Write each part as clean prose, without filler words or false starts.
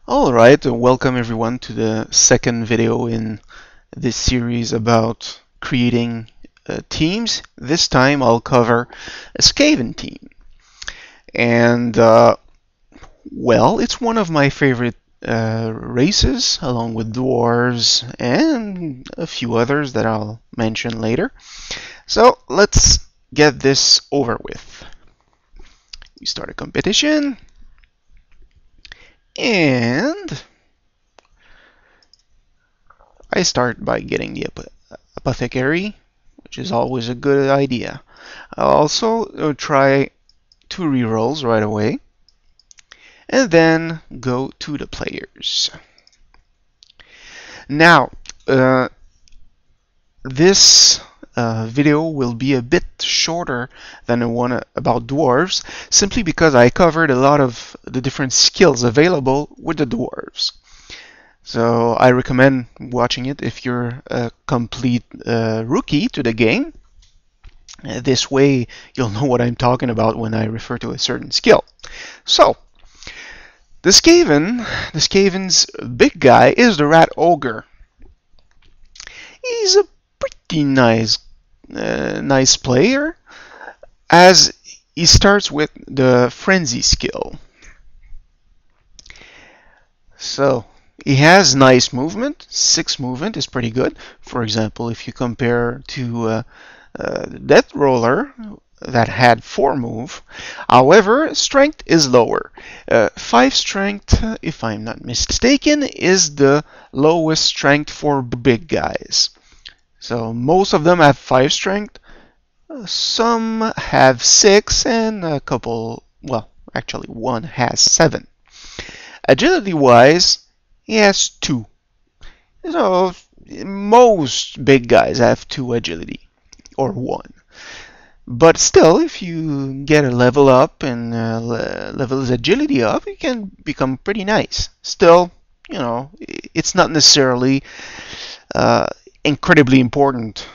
Alright, welcome everyone to the second video in this series about creating teams. This time I'll cover a Skaven team. And, well, it's one of my favorite races, along with dwarves and a few others that I'll mention later. So let's get this over with. We start a competition. And I start by getting the apothecary, which is always a good idea. I'll also try 2 rerolls right away, and then go to the players. Now, this video will be a bit shorter than the one about dwarves, simply because I covered a lot of the different skills available with the dwarves. So I recommend watching it if you're a complete rookie to the game. This way you'll know what I'm talking about when I refer to a certain skill. So, the Skaven's big guy is the rat ogre. He's a pretty nice player, as he starts with the frenzy skill. So he has nice movement. 6 movement is pretty good. For example, if you compare to Death Roller that had 4 move. However, strength is lower. 5 strength, if I'm not mistaken, is the lowest strength for big guys. So most of them have 5 strength. Some have 6, and a couple, well, actually one has 7. Agility wise, he has 2. So most big guys have 2 agility, or 1. But still, if you get a level up and level his agility up, you can become pretty nice. Still, you know, it's not necessarily incredibly important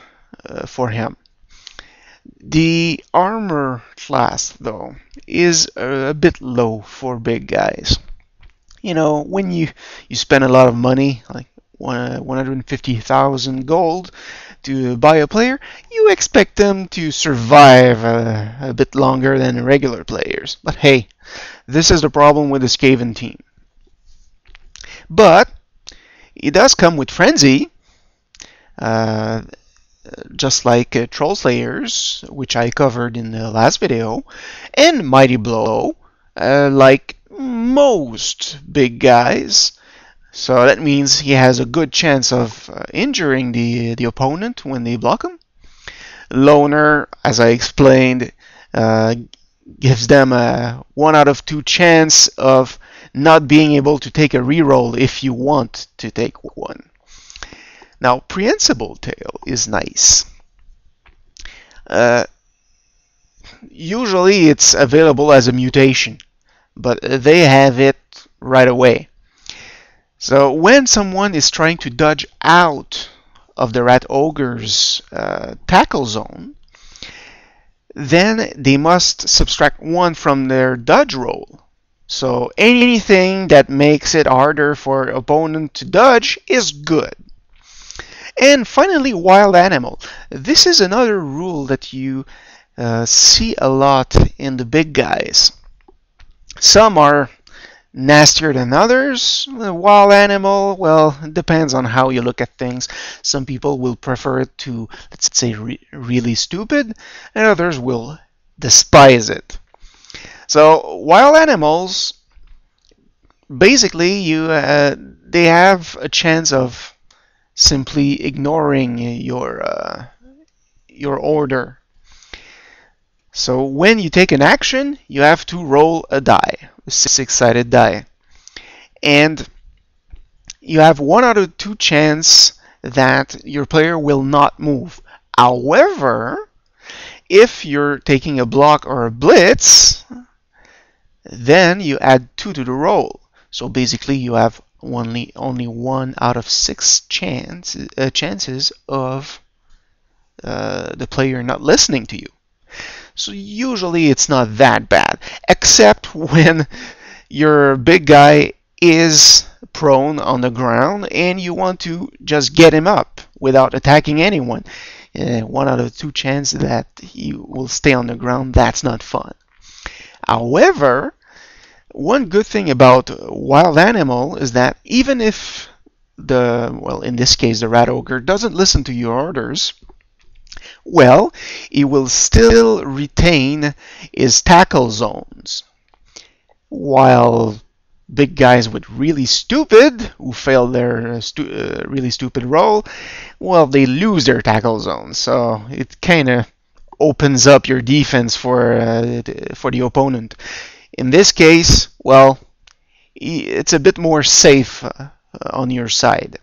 for him. The armor class, though, is a bit low for big guys. You know, when you spend a lot of money, like 150,000 gold, to buy a player, you expect them to survive a bit longer than regular players. But hey, this is the problem with the Skaven team. But it does come with frenzy, just like Troll Slayers, which I covered in the last video, and Mighty Blow, like most big guys. So that means he has a good chance of injuring the opponent when they block him. Loner, as I explained, gives them a 1 out of 2 chance of not being able to take a reroll if you want to take one. Now, Prehensible Tail is nice. Usually it's available as a mutation, but they have it right away. So when someone is trying to dodge out of the Rat Ogre's tackle zone, then they must subtract 1 from their dodge roll. So anything that makes it harder for an opponent to dodge is good. And finally, Wild Animal. This is another rule that you see a lot in the big guys. Some are nastier than others. Wild Animal, well, it depends on how you look at things. Some people will prefer it to, let's say, really stupid, and others will despise it. So Wild Animals, basically, they have a chance of simply ignoring your order. So when you take an action, you have to roll a die, a 6-sided die. And you have 1 out of 2 chance that your player will not move. However, if you're taking a block or a blitz, then you add 2 to the roll. So basically you have only 1 out of 6 chances of the player not listening to you. So usually it's not that bad, except when your big guy is prone on the ground and you want to just get him up without attacking anyone. 1 out of 2 chance that he will stay on the ground, that's not fun. However, one good thing about wild animal is that even if in this case the rat ogre doesn't listen to your orders, well, he will still retain his tackle zones. While big guys with really stupid, who fail their really stupid roll, well, they lose their tackle zones. So it kind of opens up your defense for the opponent. In this case, well, it's a bit more safe on your side.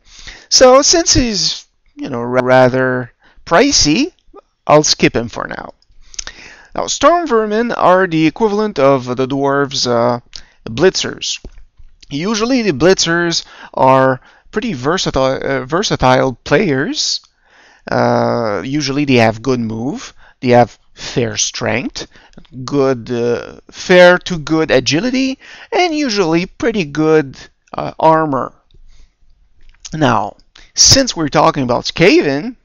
So since he's, rather pricey, I'll skip him for now. Now, storm vermin are the equivalent of the dwarves' blitzers. Usually, the blitzers are pretty versatile players. Usually, they have good move, they have fair strength, good fair to good agility, and usually pretty good armor. Now, since we're talking about Skaven,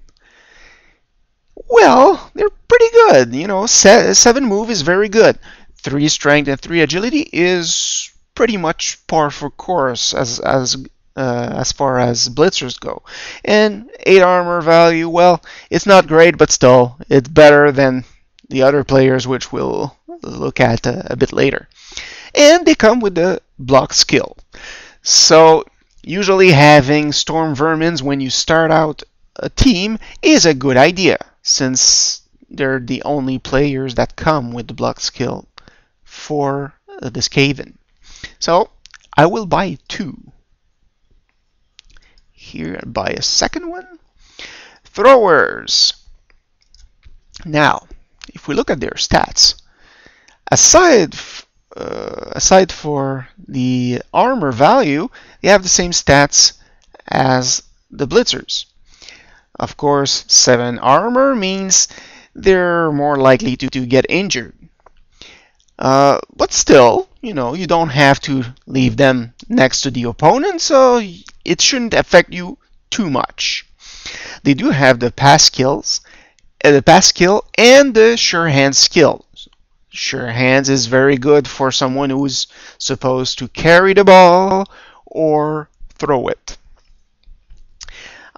well, they're pretty good. 7 move is very good. 3 strength and 3 agility is pretty much par for course as far as blitzers go. And 8 armor value, well, it's not great, but still, it's better than the other players, which we'll look at a bit later. And they come with the block skill. So usually having storm vermins when you start out a team is a good idea, since they're the only players that come with the block skill for the Skaven. So I will buy 2. Here I'll buy a second one. Throwers. Now, if we look at their stats, aside for the armor value, they have the same stats as the blitzers. Of course, 7 armor means they're more likely to get injured. But still, you don't have to leave them next to the opponent, so it shouldn't affect you too much. They do have the pass skill and the sure hands skill. Sure hands is very good for someone who's supposed to carry the ball or throw it.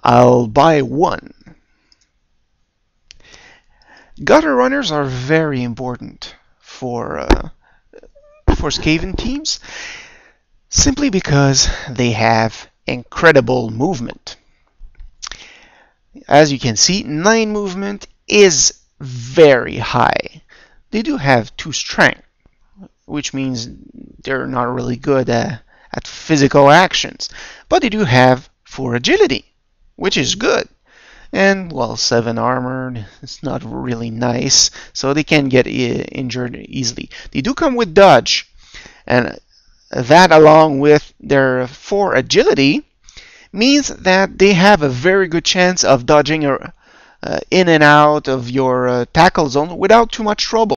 I'll buy 1. Gutter runners are very important for Skaven teams, simply because they have incredible movement. As you can see, 9 movement is very high. They do have 2 strength, which means they're not really good at physical actions, but they do have 4 agility, which is good. And, well, 7 armor is not really nice, so they can get injured easily. They do come with dodge, and that, along with their 4 agility, means that they have a very good chance of dodging in and out of your tackle zone without too much trouble.